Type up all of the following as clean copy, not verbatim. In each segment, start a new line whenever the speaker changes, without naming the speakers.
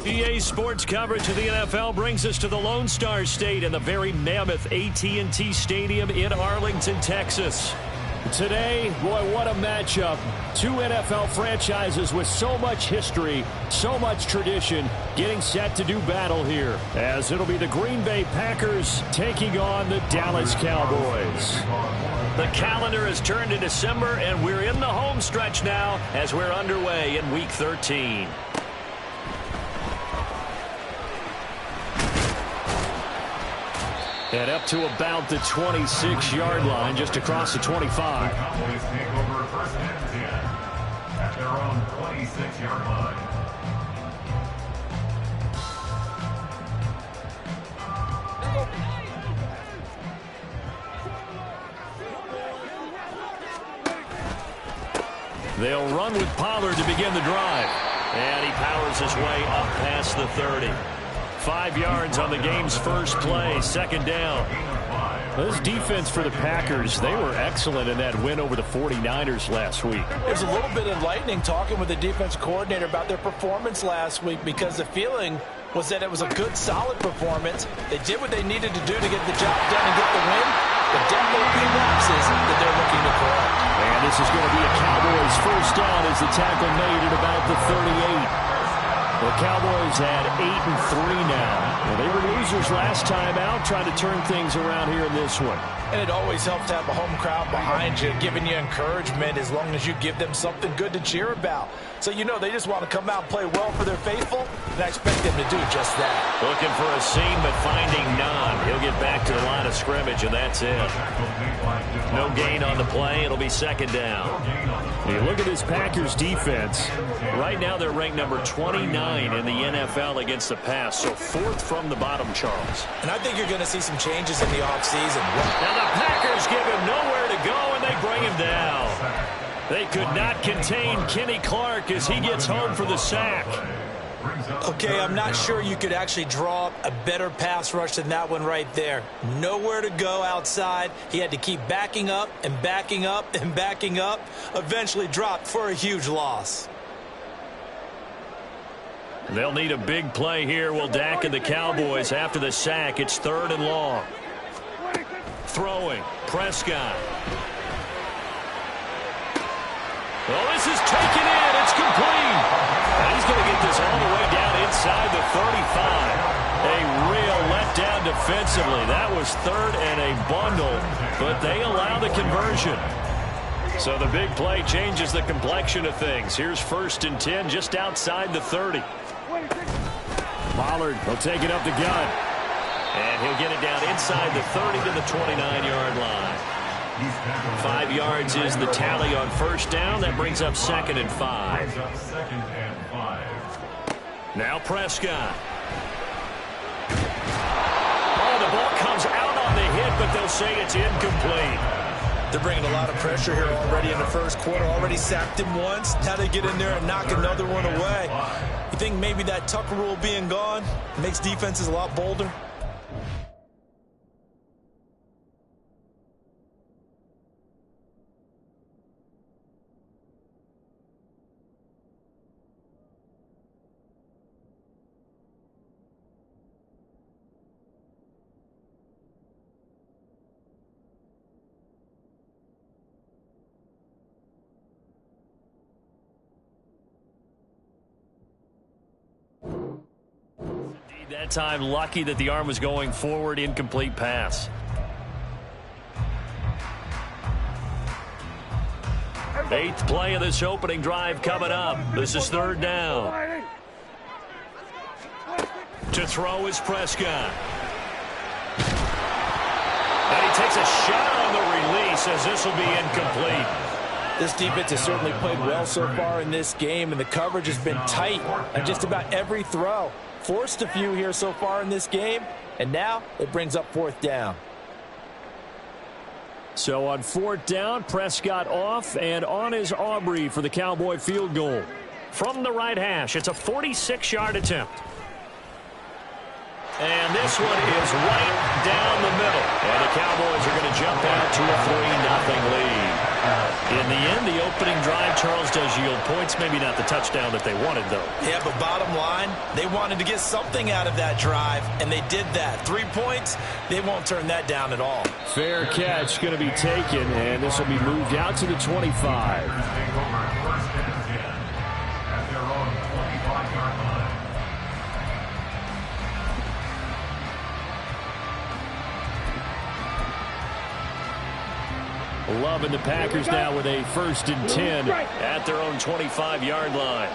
EA Sports coverage of the NFL brings us to the Lone Star State and the very mammoth AT&T Stadium in Arlington, Texas. Today, boy, what a matchup. Two NFL franchises with so much history, so much tradition, getting set to do battle here, as it'll be the Green Bay Packers taking on the Dallas Cowboys. The calendar has turned to December, and we're in the home stretch now as we're underway in Week 13. And up to about the 26-yard line, just across the 25.
The Cowboys take over first and 10 at their own 26-yard line.
They'll run with Pollard to begin the drive. And he powers his way up past the 30. 5 yards on the game's first play, second down. This defense for the Packers, they were excellent in that win over the 49ers last week.
It was a little bit enlightening talking with the defense coordinator about their performance last week, because the feeling was that it was a good, solid performance. They did what they needed to do to get the job done and get the win, but definitely a few lapses that they're looking to correct.
And this is going to be a Cowboys first down as the tackle made at about the 38. The Cowboys had 8-3 now. Well, they were losers last time out, trying to turn things around here in this one.
And it always helps to have a home crowd behind you, giving you encouragement as long as you give them something good to cheer about. So, you know, they just want to come out and play well for their faithful, and I expect them to do just that.
Looking for a seam, but finding none. He'll get back to the line of scrimmage, and that's it. No gain on the play. It'll be second down. You look at this Packers defense. Right now they're ranked number 29 in the NFL against the pass, so fourth from the bottom, Charles.
And I think you're going to see some changes in the offseason.
Now the Packers give him nowhere to go, and they bring him down. They could not contain Kenny Clark as he gets home for the sack.
Okay, I'm not sure you could actually draw up a better pass rush than that one right there. Nowhere to go outside. He had to keep backing up and backing up and backing up. Eventually dropped for a huge loss.
They'll need a big play here. Will Dak and the Cowboys after the sack. It's third and long. Throwing. Prescott. Well, this is taken in. It's complete. And he's going to get this all the way down inside the 35. A real letdown defensively. That was third and a bundle, but they allow the conversion. So the big play changes the complexion of things. Here's first and 10 just outside the 30. Pollard will take it up the gut. And he'll get it down inside the 30 to the 29-yard line. 5 yards is the tally on first down. That brings up second and 5. Now Prescott. Oh, the ball comes out on the hit, but they'll say it's incomplete.
They're bringing a lot of pressure here already in the first quarter. Already sacked him once. Now they get in there and knock another one away. You think maybe that Tucker rule being gone makes defenses a lot bolder?
That time lucky that the arm was going forward. Incomplete pass. Eighth play of this opening drive coming up. This is third down. To throw is Prescott. And he takes a shot on the release as this will be incomplete.
This defense has certainly played well so far in this game, and the coverage has been tight on just about every throw. Forced a few here so far in this game, and now it brings up fourth down.
So on fourth down, Prescott off, and on is Aubrey for the Cowboy field goal. From the right hash, it's a 46-yard attempt. And this one is right down the middle. And the Cowboys are going to jump out to a 3-0 lead. In the end, the opening drive, Charles, does yield points. Maybe not the touchdown that they wanted, though.
Yeah, but bottom line, they wanted to get something out of that drive, and they did that. 3 points, they won't turn that down at all.
Fair catch going to be taken, and this will be moved out to the 25. Love and the Packers now with a 1st and 10 at their own 25-yard line.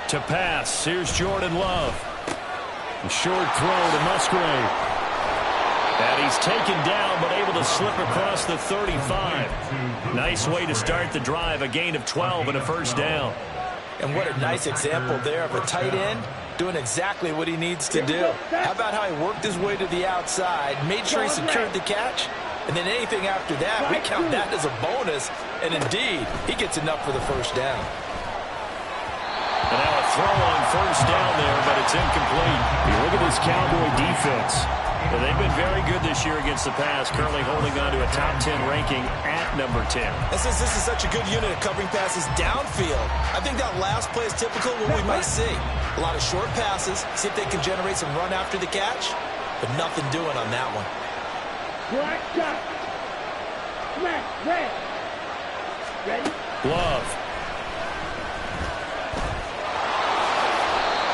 To pass, here's Jordan Love. A short throw to Musgrave. And he's taken down but able to slip across the 35. Nice way to start the drive, a gain of 12 and a 1st down.
And what a nice example there of a tight end doing exactly what he needs to do. How about how he worked his way to the outside, made sure he secured the catch, and then anything after that, we count that as a bonus. And indeed, he gets enough for the 1st down.
And now a throw on 1st down there, but it's incomplete. You look at this Cowboy defense. And they've been very good this year against the pass, currently holding on to a top 10 ranking at number 10.
And since this is such a good unit of covering passes downfield, I think that last play is typical of what we might see. A lot of short passes, see if they can generate some run after the catch, but nothing doing on that one.
Black shot. Smack. Red. Ready?
Love.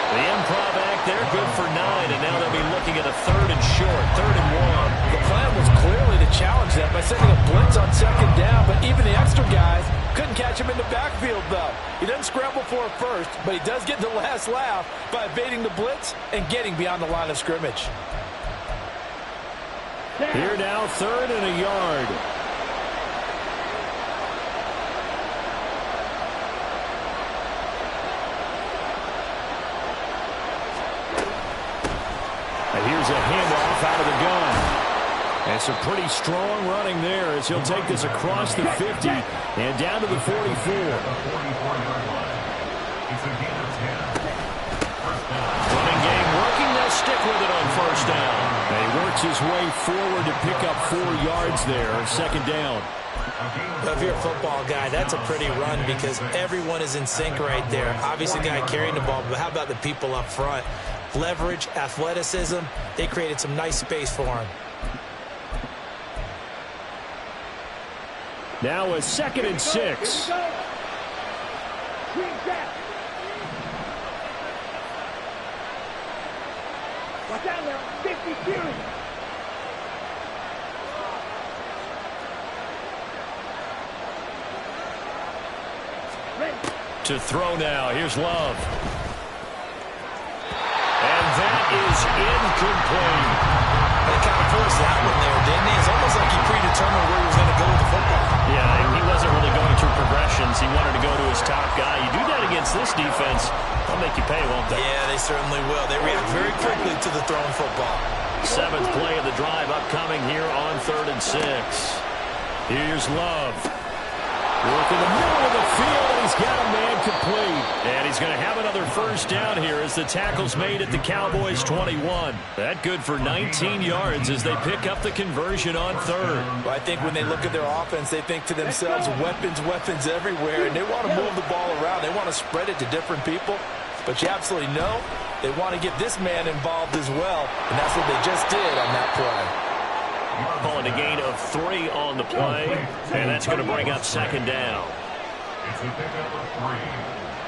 The improv act there, good for 9, and now they'll be looking at a 3rd and short, 3rd and 1.
The plan was clearly to challenge them by sending a blitz on 2nd down, but even the extra guys couldn't catch him in the backfield, though. He doesn't scramble for it first, but he does get the last laugh by evading the blitz and getting beyond the line of scrimmage.
Here now, 3rd and a yard. And here's a handoff out of the gun. And some pretty strong running there as he'll take this across the 50 and down to the 44. Running game working. They'll stick with it on 1st down. And he works his way forward to pick up 4 yards there, 2nd down.
Well, if you're a football guy, that's a pretty run because everyone is in sync right there. Obviously, the guy carrying the ball, but how about the people up front? Leverage, athleticism, they created some nice space for him.
Now a 2nd and 6.
Watch out now. 50 series.
To throw now. Here's Love. And that is incomplete.
They kind of forced that one there, didn't he? It's almost like he predetermined where he was going to go with the football.
Yeah, he wasn't really going through progressions. He wanted to go to his top guy. You do that against this defense, they'll make you pay, won't they?
Yeah, they certainly will. They react very quickly to the thrown football.
7th play of the drive upcoming here on 3rd and 6. Here's Love. Working the middle of the field, and he's got a man complete. And he's going to have another 1st down here as the tackle's made at the Cowboys' 21. That good for 19 yards as they pick up the conversion on 3rd.
Well, I think when they look at their offense, they think to themselves, weapons everywhere, and they want to move the ball around. They want to spread it to different people. But you absolutely know they want to get this man involved as well, and that's what they just did on that play.
Calling a gain of 3 on the play, and that's going to bring up 2nd down.
It's a pickup of 3.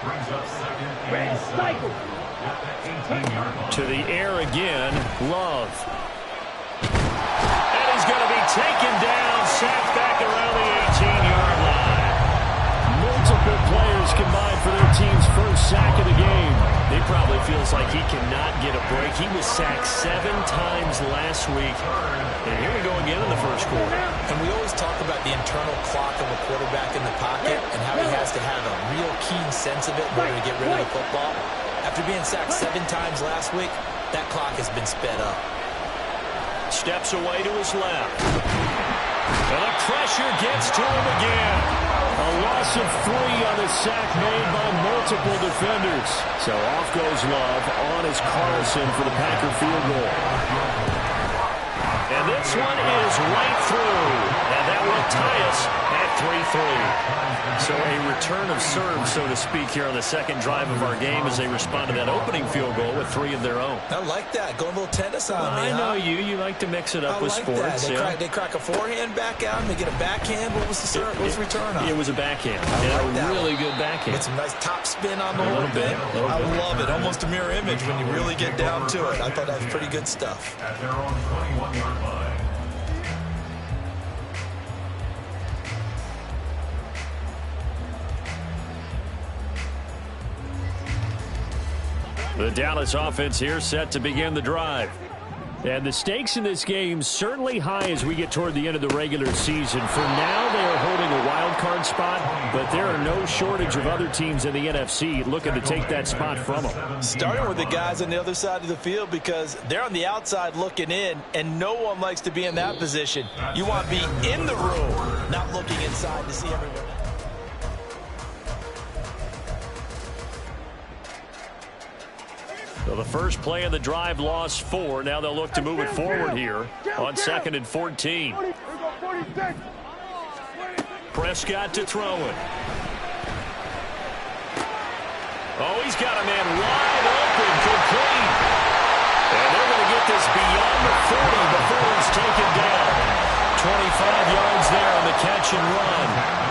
Brings up 2nd and 7 at the 18-yard line.
To the air again, Love. And he's going to be taken down, sacked back around the 18-yard line. Multiple players combined for their team's 1st sack of the game. He probably feels like he cannot get a break. He was sacked 7 times last week. And here we go again in the 1st quarter.
And we always talk about the internal clock of a quarterback in the pocket and how he has to have a real keen sense of it in order to get rid of the football. After being sacked 7 times last week, that clock has been sped up.
Steps away to his left. And the pressure gets to him again. A loss of 3 on the sack made by multiple defenders. So off goes Love. On is Carlson for the Packer field goal. And this one is right through. And that will tie us at 3-3. So a return of serve, so to speak, here on the second drive of our game as they respond to that opening field goal with 3 of their own.
I like that. Going a little tennis on me.
I know you. You like to mix it up with sports.
They crack a forehand back out and they get a backhand. What was the serve? What was the return on?
It was a backhand. A really good backhand.
With some nice top spin on the whole thing. I love it. Almost a mirror image when you really get down to it. I thought that was pretty good stuff.
At their own 21-yard line.
The Dallas offense here set to begin the drive. And the stakes in this game certainly high as we get toward the end of the regular season. For now, they are holding a wild card spot, but there are no shortage of other teams in the NFC looking to take that spot from them.
Starting with the guys on the other side of the field because they're on the outside looking in, and no one likes to be in that position. You want to be in the room, not looking inside to see everyone else.
So the first play of the drive lost 4. Now they'll look to move it forward here on 2nd and 14. Prescott to throw it. Oh, he's got a man wide open, complete. And they're going to get this beyond the 40 before it's taken down. 25 yards there on the catch and run.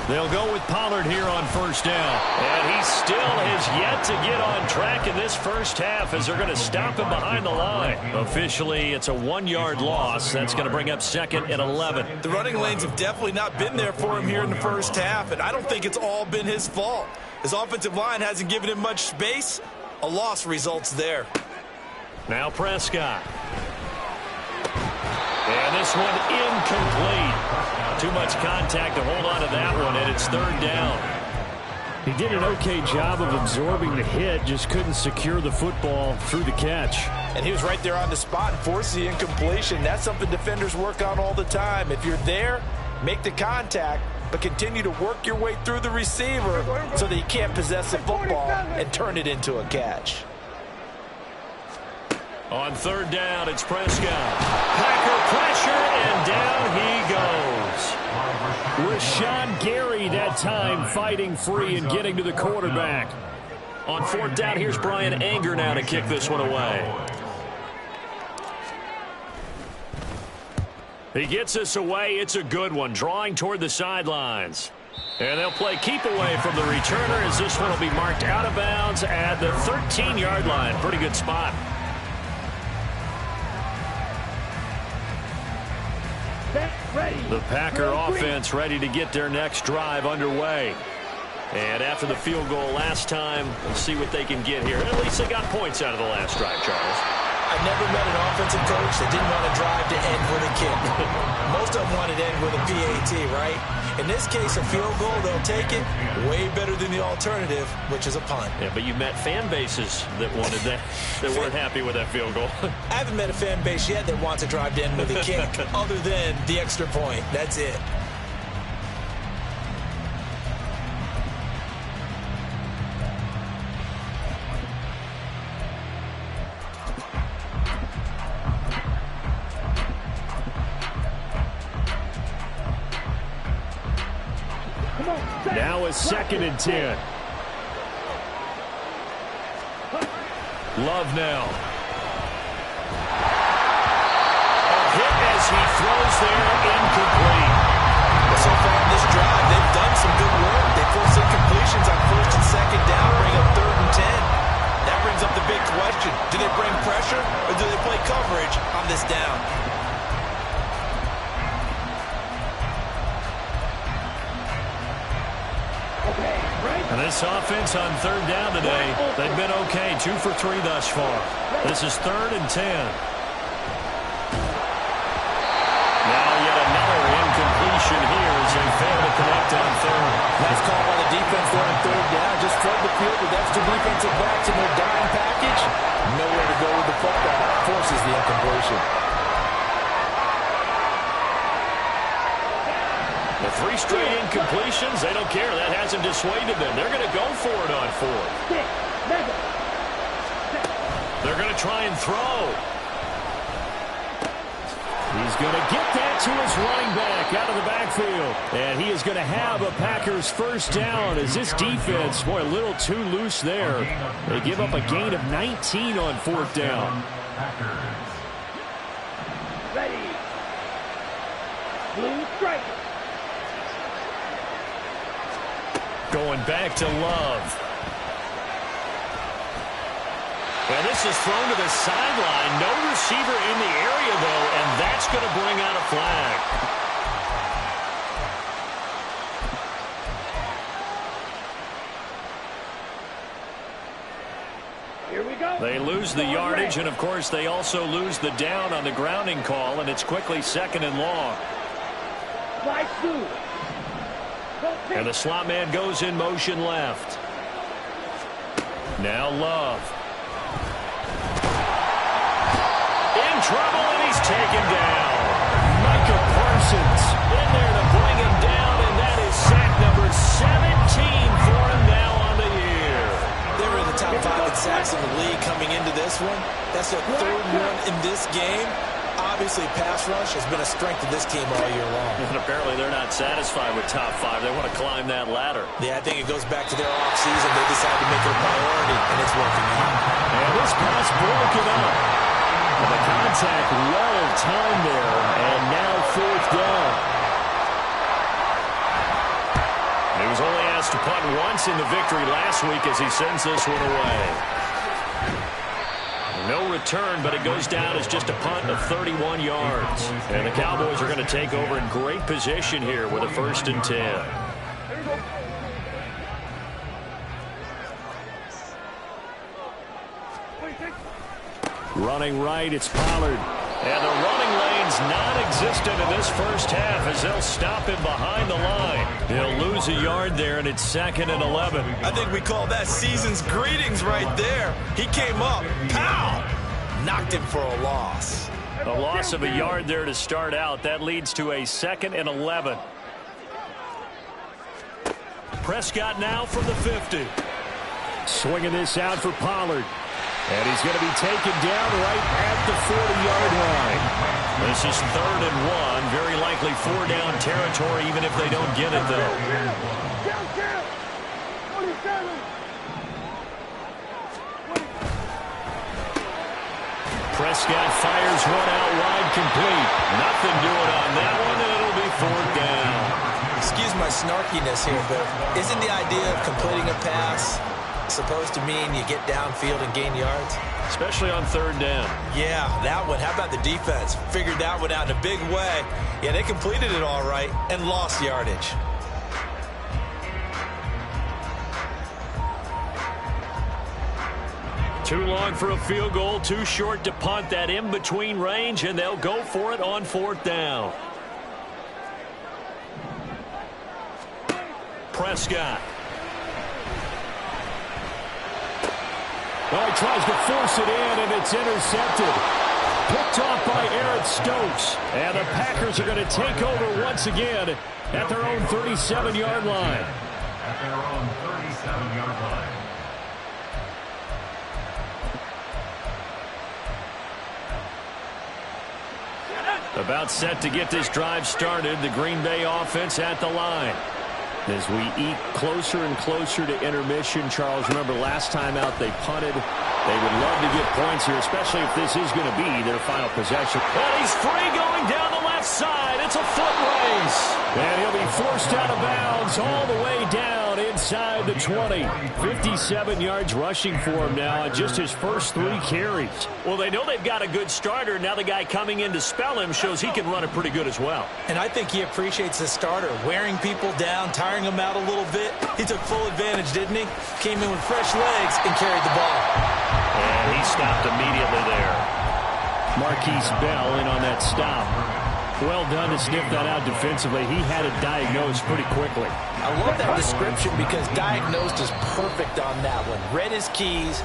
They'll go with Pollard here on first down. And he still has yet to get on track in this first half as they're going to stop him behind the line. Officially, it's a 1-yard loss. That's going to bring up 2nd and 11.
The running lanes have definitely not been there for him here in the first half, and I don't think it's all been his fault. His offensive line hasn't given him much space. A loss results there.
Now Prescott. And this one incomplete. Too much contact to hold on to that one, and it's 3rd down. He did an okay job of absorbing the hit, just couldn't secure the football through the catch.
And he was right there on the spot and forced the incompletion. That's something defenders work on all the time. If you're there, make the contact, but continue to work your way through the receiver so that you can't possess the football and turn it into a catch.
On 3rd down, it's Prescott. Packer pressure, and down he goes. Rashawn Gary that time fighting free and getting to the quarterback. On 4th down, here's Brian Anger now to kick this one away. He gets us away. It's a good one, drawing toward the sidelines. And they'll play keep away from the returner as this one will be marked out of bounds at the 13-yard line. Pretty good spot. The Packer offense ready to get their next drive underway. And after the field goal last time, we'll see what they can get here. At least they got points out of the last drive, Charles.
I've never met an offensive coach that didn't want to drive to end with a kick. Most of them wanted to end with a PAT, right? In this case, a field goal, they'll take it. Way better than the alternative, which is a punt.
Yeah, but you met fan bases that wanted that, that weren't happy with that field goal.
I haven't met a fan base yet that wants to drive to end with a kick other than the extra point. That's it.
Now a 2nd and 10. Love now. A hit as he throws there, incomplete.
So far in this drive, they've done some good work. They forced incompletions on 1st and 2nd down, bring up 3rd and 10. That brings up the big question. Do they bring pressure or do they play coverage on this down?
And this offense on 3rd down today, they've been okay, 2 for 3 thus far. This is 3rd and 10. Now yet another incompletion here as they fail to connect on 3rd.
Nice call by the defense there on 3rd down. Just flood the field with extra defensive backs in their dime package. Nowhere to go with the football. Forces the incompletion.
The 3 straight incompletions, they don't care. That hasn't dissuaded them. They're going to go for it on 4th. They're going to try and throw. He's going to get that to his running back out of the backfield. And he is going to have a Packers first down as this defense, boy, a little too loose there. They give up a gain of 19 on fourth down.
Ready. Blue striker.
Going back to Love. And this is thrown to the sideline. No receiver in the area, though, and that's going to bring out a flag.
Here we go.
They lose the yardage, and, of course, they also lose the down on the grounding call, and it's quickly second and long.
Fly through.
And the slot man goes in motion left. Now Love. Trouble, and he's taken down. Micah Parsons in there to bring him down, and that is sack number 17 for him now on the year.
They were in the top 5 in sacks in the league coming into this one. That's their third one in this game. Obviously, pass rush has been a strength of this team all year long.
And apparently they're not satisfied with top 5. They want to climb that ladder.
Yeah, I think it goes back to their offseason. They decided to make it a priority, and it's working out.
And this pass broken up. The contact well timed there, and now fourth down. He was only asked to punt once in the victory last week as he sends this one away. No return, but it goes down as just a punt of 31 yards. And the Cowboys are going to take over in great position here with a 1st and 10. Running right, it's Pollard. And the running lane's non-existent in this first half as they'll stop him behind the line. He'll lose a yard there, and it's 2nd and 11.
I think we call that season's greetings right there. He came up, pow! Knocked him for a loss.
A loss of a yard there to start out. That leads to a 2nd and 11. Prescott now from the 50. Swinging this out for Pollard. And he's going to be taken down right at the 40-yard line. This is 3rd and 1. Very likely 4-down territory, even if they don't get it, though. Prescott fires one out wide, complete. Nothing doing on that one, and it'll be 4th down.
Excuse my snarkiness here, but isn't the idea of completing a pass supposed to mean you get downfield and gain yards?
Especially on 3rd down.
Yeah, that one. How about the defense? Figured that one out in a big way. Yeah, they completed it all right and lost yardage.
Too long for a field goal, too short to punt. That in-between range, and they'll go for it on 4th down. Prescott. Well, he tries to force it in, and it's intercepted. Picked off by Aaron Stokes. And the Packers are going to take over once again at their own 37-yard line.
At their own 37-yard line.
About set to get this drive started. The Green Bay offense at the line. As we eat closer and closer to intermission, Charles, remember last time out they punted. They would love to get points here, especially if this is going to be their final possession. And he's free going down the left side. It's a foot race. And he'll be forced out of bounds all the way down inside the 20. 57 yards rushing for him now on just his first 3 carries. Well, they know they've got a good starter. Now the guy coming in to spell him shows he can run it pretty good as well.
And I think he appreciates the starter, wearing people down, tiring them out a little bit. He took full advantage, didn't he? Came in with fresh legs and carried the ball.
And he stopped immediately there. Marquise Bell in on that stop. Well done to sniff that out defensively. He had it diagnosed pretty quickly.
I love that description because diagnosed is perfect on that one. Read his keys,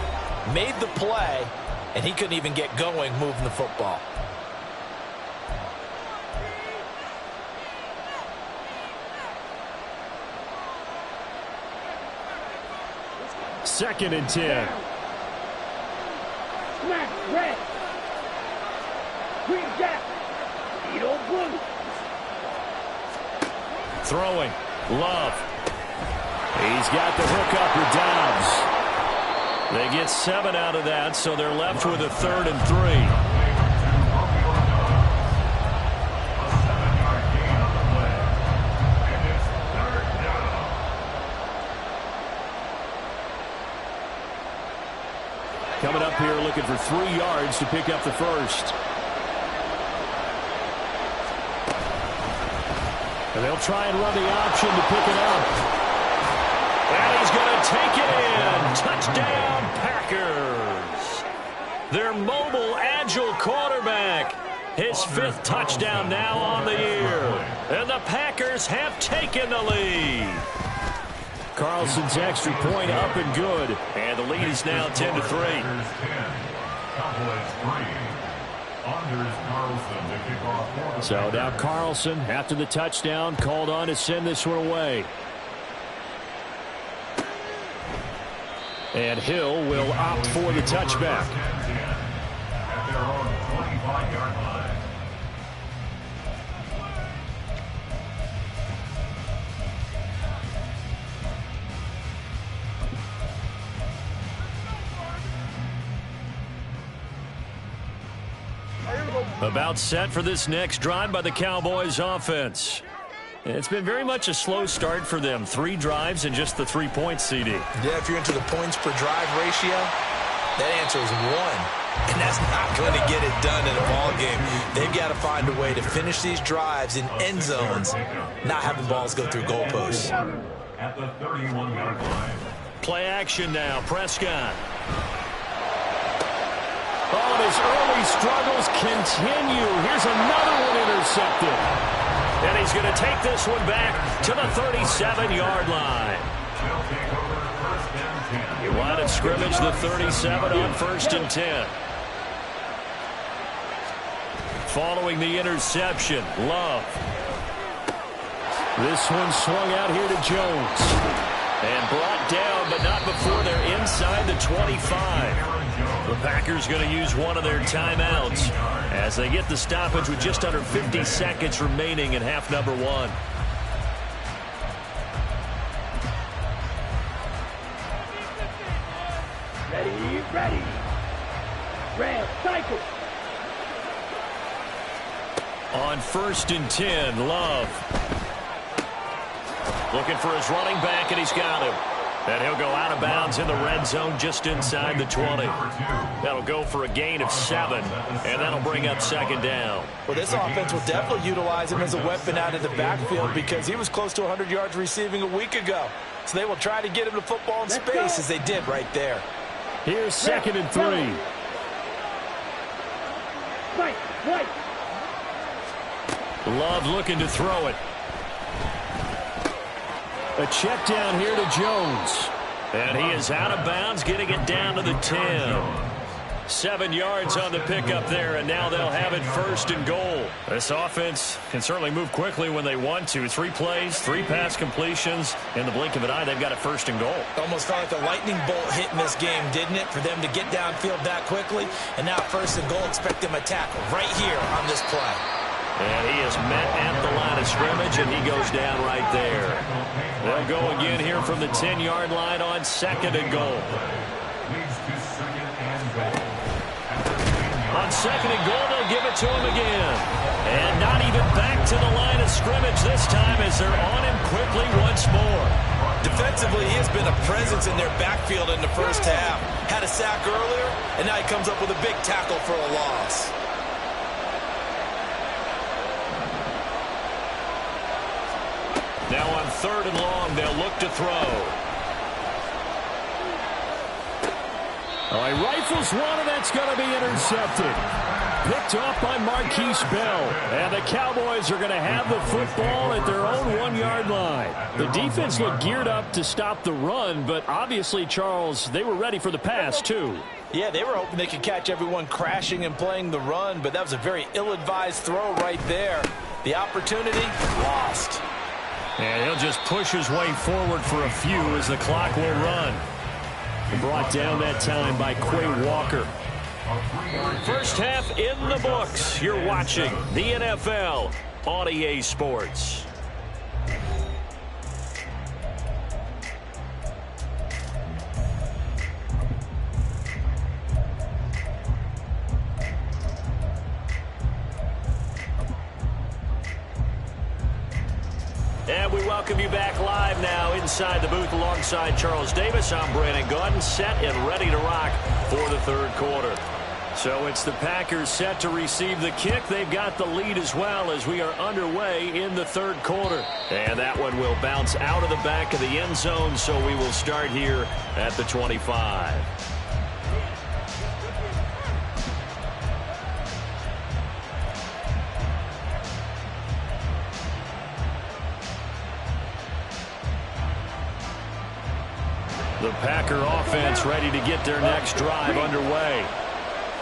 made the play, and he couldn't even get going moving the football.
Second and 10.
Smack red. Green jack. Beetle blue.
Throwing. Love. He's got the hook up with Dobbs. They get 7 out of that, so they're left with a 3rd and 3. Coming up here looking for 3 yards to pick up the first. And they'll try and run the option to pick it up. And he's going to take it in. Touchdown, Packers. Their mobile, agile quarterback. His 5th touchdown now on the year. And the Packers have taken the lead. Carlson's extra point up and good. And the lead is now 10-3. So now Carlson, after the touchdown, called on to send this one away. And Hill will opt for the touchback.
At their own 25-yard line.
About set for this next drive by the Cowboys offense. It's been very much a slow start for them. 3 drives and just the 3 points, CD.
Yeah, if you're into the points per drive ratio, that answer is 1. And that's not going to get it done in a ball game. They've got to find a way to finish these drives in end zones, not having balls go through goalposts.
At the 31-yard line.
Play action now. Prescott. Oh, and his early struggles continue. Here's another one intercepted. And he's going to take this one back to the 37-yard line. He wanted scrimmage the 37 on 1st and 10. Following the interception, Love. This one swung out here to Jones. And brought down, but not before they're inside the 25. The Packers going to use one of their timeouts as they get the stoppage with just under 50 seconds remaining in half number 1.
Ready, ready. Red cycle.
On 1st and 10, Love. Looking for his running back, and he's got him. And he'll go out of bounds in the red zone just inside the 20. That'll go for a gain of 7, and that'll bring up 2nd down.
Well, this offense will definitely utilize him as a weapon out of the backfield because he was close to 100 yards receiving a week ago. So they will try to get him the football in space as they did right there.
Here's 2nd and 3.
Right.
Love looking to throw it. A check down here to Jones. And he is out of bounds, getting it down to the 10. 7 yards on the pickup there, and now they'll have it 1st and goal. This offense can certainly move quickly when they want to. 3 plays, 3 pass completions. In the blink of an eye, they've got it 1st and goal.
Almost felt like a lightning bolt hit in this game, didn't it? For them to get downfield that quickly. And now 1st and goal, expect them to tackle right here on this play.
And he is met at the line of scrimmage, and he goes down right there. They'll go again here from the 10-yard line on 2nd and goal. On 2nd and goal, they'll give it to him again. And not even back to the line of scrimmage this time as they're on him quickly once more.
Defensively, he has been a presence in their backfield in the first half. Had a sack earlier, and now he comes up with a big tackle for a loss.
Now on 3rd and long, they'll look to throw. Oh, he rifles one, and that's going to be intercepted. Picked off by Marquise Bell. And the Cowboys are going to have the football at their own 1-yard line. The defense looked geared up to stop the run, but obviously, Charles, they were ready for the pass, too.
Yeah, they were hoping they could catch everyone crashing and playing the run, but that was a very ill-advised throw right there. The opportunity, lost.
And he'll just push his way forward for a few as the clock will run. Brought down that time by Quay Walker. First half in the books. You're watching the NFL on EA Sports. And we welcome you back live now inside the booth alongside Charles Davis. I'm Brandon Gaudin, set and ready to rock for the third quarter. So it's the Packers set to receive the kick. They've got the lead as well as we are underway in the third quarter. And that one will bounce out of the back of the end zone, so we will start here at the 25. The Packer offense ready to get their next drive underway.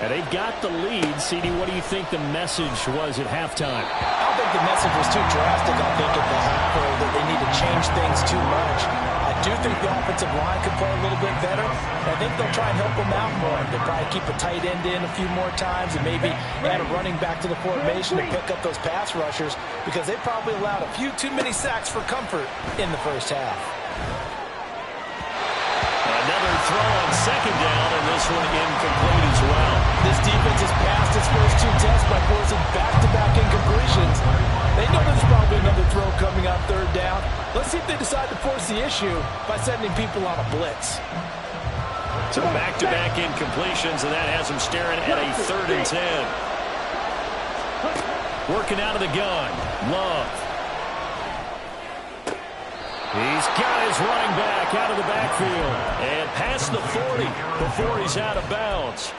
And they've got the lead. CD, what do you think the message was at halftime?
I don't think the message was too drastic, I think, at the half, or that they need to change things too much. I do think the offensive line could play a little bit better. I think they'll try and help them out more. They'll probably keep a tight end in a few more times and maybe add a running back to the formation to pick up those pass rushers, because they probably allowed a few too many sacks for comfort in the first half.
Another throw on second down, and this one incomplete as well.
This defense has passed its first two tests by forcing back-to-back incompletions. They know there's probably another throw coming on third down. Let's see if they decide to force the issue by sending people on a blitz.
So back-to-back incompletions, and that has them staring at a 3rd and 10. Working out of the gun. Love. He's got his running back out of the backfield and past the 40 before he's out of bounds.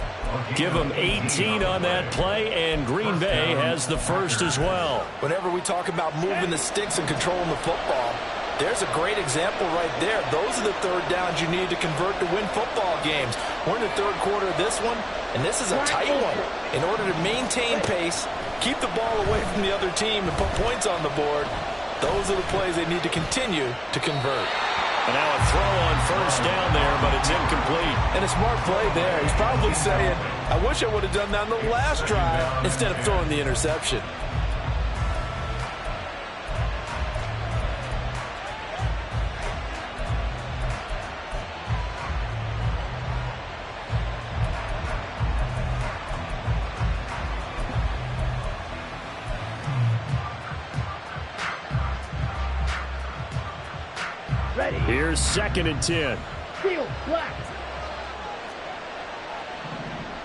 Give him 18 on that play, and Green Bay has the first as well.
Whenever we talk about moving the sticks and controlling the football, there's a great example right there. Those are the third downs you need to convert to win football games. We're in the third quarter of this one, and this is a tight one. In order to maintain pace, keep the ball away from the other team, and put points on the board, those are the plays they need to continue to convert.
And now a throw on first down there, but it's incomplete.
And a smart play there. He's probably saying, I wish I would have done that on the last drive instead of throwing the interception.
Here's 2nd and 10.
Field black.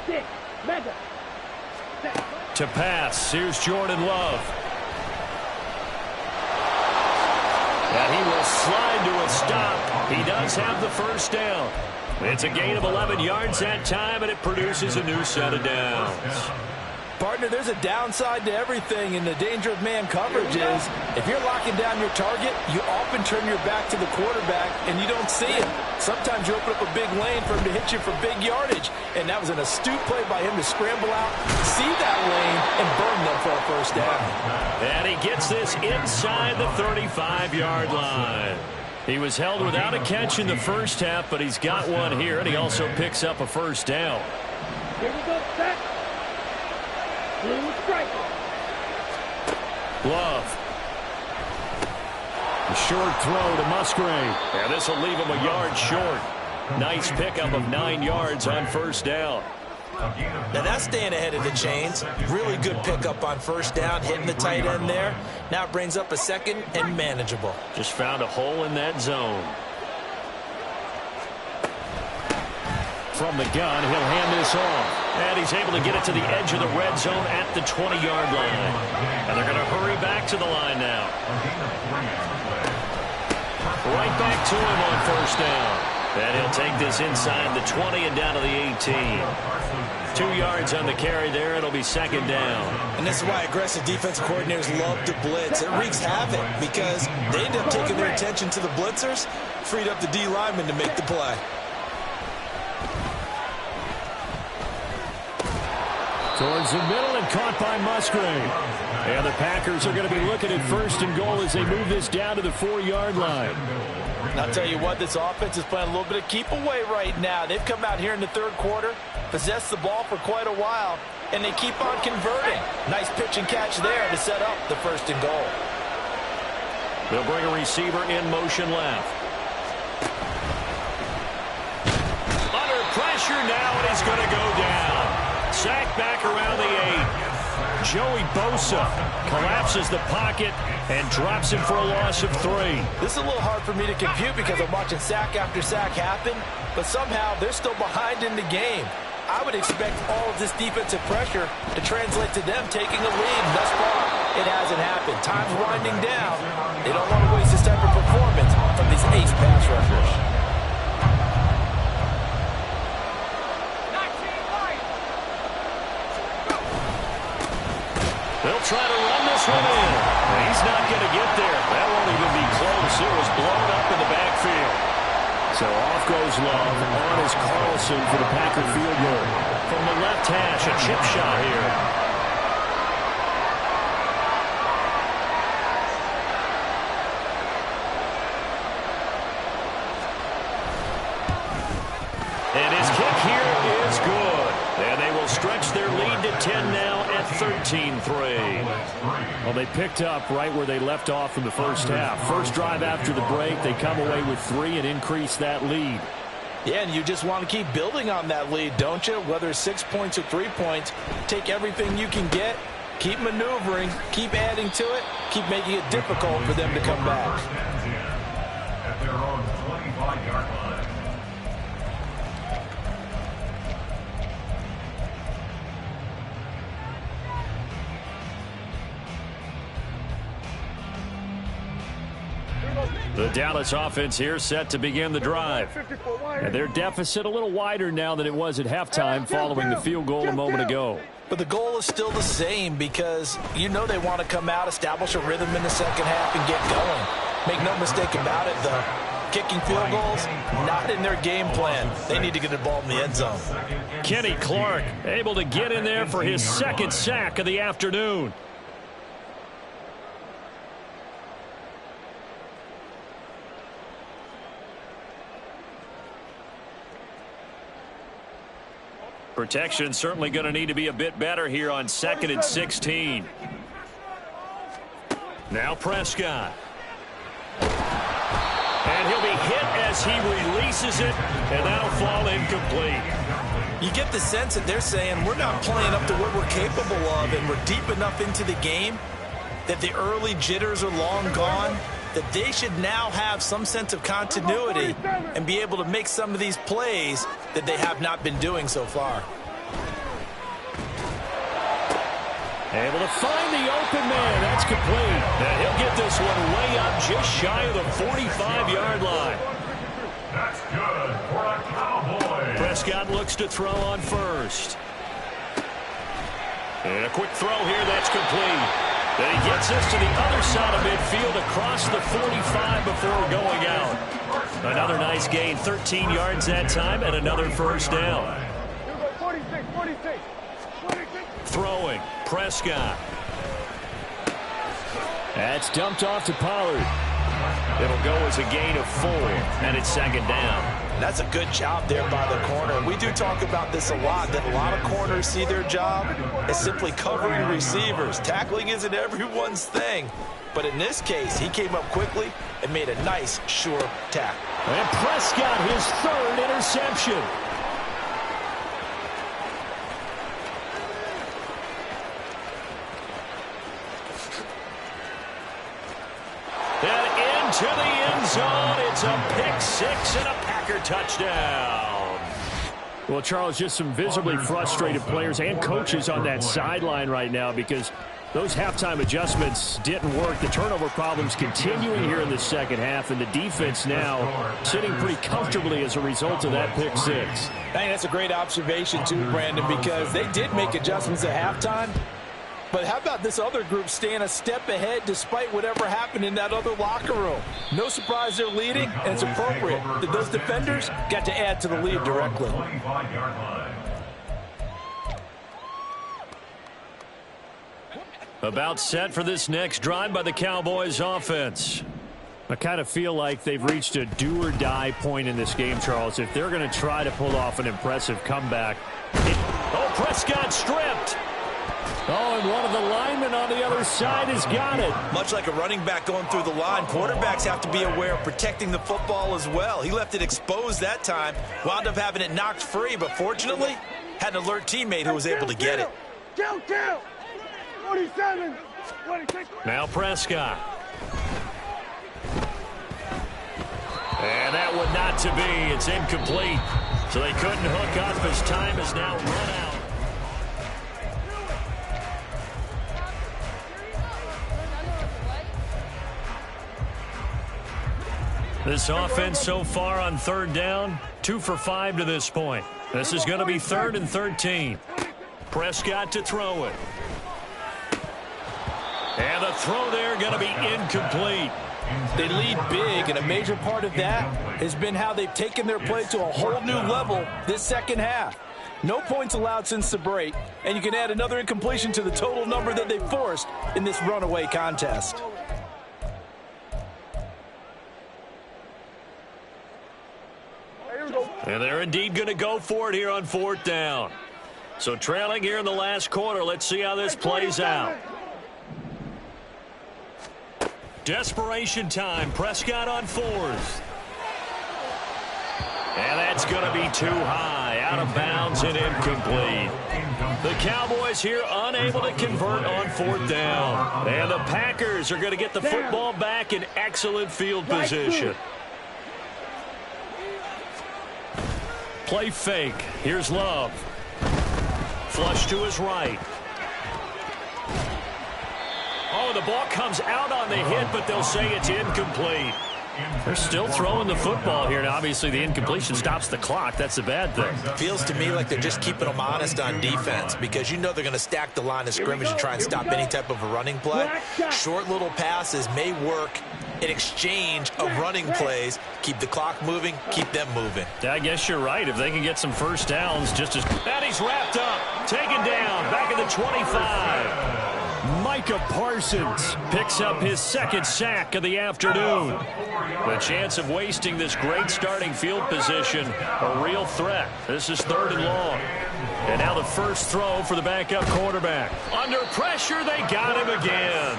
6. Mega.
To pass. Here's Jordan Love. And he will slide to a stop. He does have the first down. It's a gain of 11 yards that time, and it produces a new set of downs.
Partner, there's a downside to everything, and the danger of man coverage is if you're locking down your target, you often turn your back to the quarterback, and you don't see him. Sometimes you open up a big lane for him to hit you for big yardage, and that was an astute play by him to scramble out, see that lane, and burn them for a first down.
And he gets this inside the 35-yard line. He was held without a catch in the first half, but he's got one here, and he also picks up a first down.
Here we go, set. Blue strike.
Love. A short throw to Musgrave. And this will leave him a yard short. Nice pickup of 9 yards on first down.
Now that's staying ahead of the chains. Really good pickup on first down, hitting the tight end there. Now it brings up a 2nd and manageable.
Just found a hole in that zone. From the gun, he'll hand this off. And he's able to get it to the edge of the red zone at the 20-yard line. And they're going to hurry back to the line now. Right back to him on first down. And he'll take this inside the 20 and down to the 18. 2 yards on the carry there. It'll be 2nd down.
And this is why aggressive defensive coordinators love to blitz. It wreaks havoc because they end up taking their attention to the blitzers, freed up the D lineman to make the play.
Towards the middle and caught by Musgrave. And the Packers are going to be looking at 1st and goal as they move this down to the 4-yard line.
And I'll tell you what, this offense is playing a little bit of keep away right now. They've come out here in the third quarter, possessed the ball for quite a while, and they keep on converting. Nice pitch and catch there to set up the first and goal.
They'll bring a receiver in motion left. Under pressure now, and he's going to go down. Sacked back around the 8. Joey Bosa collapses the pocket and drops him for a loss of 3.
This is a little hard for me to compute because I'm watching sack after sack happen, but somehow they're still behind in the game. I would expect all of this defensive pressure to translate to them taking a lead. Thus far, it hasn't happened. Time's winding down. They don't want to waste this type of performance from these ace pass rushers.
They'll try to run this one in. He's not going to get there. That won't even be close. It was blown up in the backfield. So off goes Love. On is Carlson for the Packer field goal. From the left hash, a chip shot here. And his kick here is good. And they will stretch their lead to 10 now at 13-3. Well, they picked up right where they left off in the first half. First drive after the break, they come away with 3 and increase that lead.
Yeah, and you just want to keep building on that lead, don't you? Whether it's 6 points or 3 points, take everything you can get, keep maneuvering, keep adding to it, keep making it difficult for them to come back.
At their own 25-yard line.
The Dallas offense here set to begin the drive. And their deficit a little wider now than it was at halftime following the field goal a moment ago.
But the goal is still the same because you know they want to come out, establish a rhythm in the second half, and get going. Make no mistake about it, though. Kicking field goals, not in their game plan. They need to get the ball in the end zone.
Kenny Clark able to get in there for his second sack of the afternoon. Protection certainly going to need to be a bit better here on 2nd and 16. Now Prescott. And he'll be hit as he releases it, and that'll fall incomplete.
You get the sense that they're saying we're not playing up to what we're capable of, and we're deep enough into the game that the early jitters are long gone, that they should now have some sense of continuity and be able to make some of these plays that they have not been doing so far.
Able to find the open man. That's complete. And he'll get this one way up just shy of the 45-yard line.
That's good for a Cowboy.
Prescott looks to throw on first. And a quick throw here. That's complete. Then he gets us to the other side of midfield across the 45 before going out. Another nice gain, 13 yards that time, and another first down.
46.
Throwing, Prescott. That's dumped off to Pollard. It'll go as a gain of 4, and it's second down.
That's a good job there by the corner. We do talk about this a lot, that a lot of corners see their job as simply covering receivers. Tackling isn't everyone's thing. But in this case, he came up quickly and made a nice, sure tackle.
And Prescott, his 3rd interception. And into the end zone. It's a pick 6 and a Packer touchdown. Well, Charles, just some visibly frustrated players and coaches on that sideline right now because those halftime adjustments didn't work. The turnover problems continuing here in the second half, and the defense now sitting pretty comfortably as a result of that pick 6.
I think that's a great observation too, Brandon, because they did make adjustments at halftime. But how about this other group staying a step ahead despite whatever happened in that other locker room? No surprise they're leading, and it's appropriate that those defenders got to add to the lead directly.
About set for this next drive by the Cowboys offense. I kind of feel like they've reached a do-or-die point in this game, Charles. If they're going to try to pull off an impressive comeback. Prescott stripped. Oh, and one of the linemen on the other side has got it.
Much like a running back going through the line, quarterbacks have to be aware of protecting the football as well. He left it exposed that time, wound up having it knocked free, but fortunately, had an alert teammate who was able to get it.
47, 26.
Now Prescott. And that would not to be. It's incomplete. So they couldn't hook up as time is now run out. This offense so far on third down, 2 for 5 to this point. This is going to be 3rd and 13. Prescott to throw it. And the throw there going to be incomplete.
They lead big, and a major part of that has been how they've taken their play to a whole new level this second half. No points allowed since the break, and you can add another incompletion to the total number that they forced in this runaway contest.
And they're indeed going to go for it here on 4th down. So trailing here in the last quarter. Let's see how this plays out. Desperation time. Prescott on 4th. And that's going to be too high. Out of bounds and incomplete. The Cowboys here unable to convert on 4th down. And the Packers are going to get the football back in excellent field position. Play fake. Here's Love. Flush to his right. Oh, the ball comes out on the hit, but they'll say it's incomplete. They're still throwing the football here. Now, obviously, the incompletion stops the clock. That's the bad thing.
Feels to me like they're just keeping them honest on defense because you know they're going to stack the line of scrimmage and try and stop any type of a running play. Short little passes may work in exchange of running plays. Keep the clock moving, keep them moving.
I guess you're right. If they can get some first downs just as... And he's wrapped up, taken down, back at the 25. Micah Parsons picks up his 2nd sack of the afternoon. The chance of wasting this great starting field position, a real threat. This is 3rd and long. And now the first throw for the backup quarterback. Under pressure, they got him again.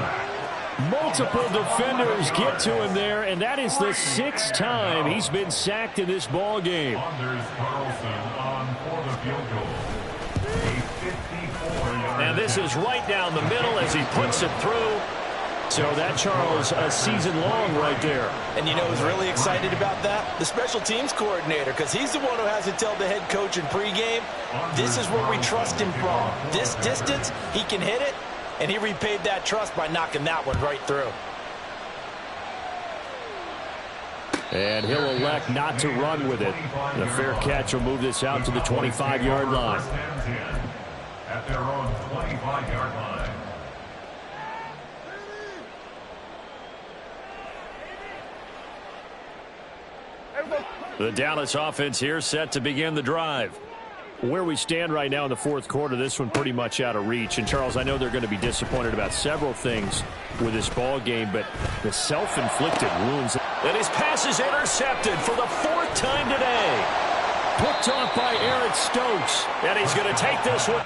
Multiple defenders get to him there, and that is the 6th time he's been sacked in this ball game. And this is right down the middle as he puts it through. So that, Charles, a season long right there.
And you know who's really excited about that? The special teams coordinator, because he's the one who has to tell the head coach in pregame, this is where we trust him from. This distance, he can hit it, and he repaid that trust by knocking that one right through.
And he'll elect not to run with it. And a fair catch will move this out to the 25-yard line.
At their own 25-yard line.
The Dallas offense here set to begin the drive. Where we stand right now in the 4th quarter, this one pretty much out of reach. And, Charles, I know they're going to be disappointed about several things with this ball game, but the self-inflicted wounds. And his pass is intercepted for the 4th time today. Picked off by Eric Stokes. And he's going to take this one.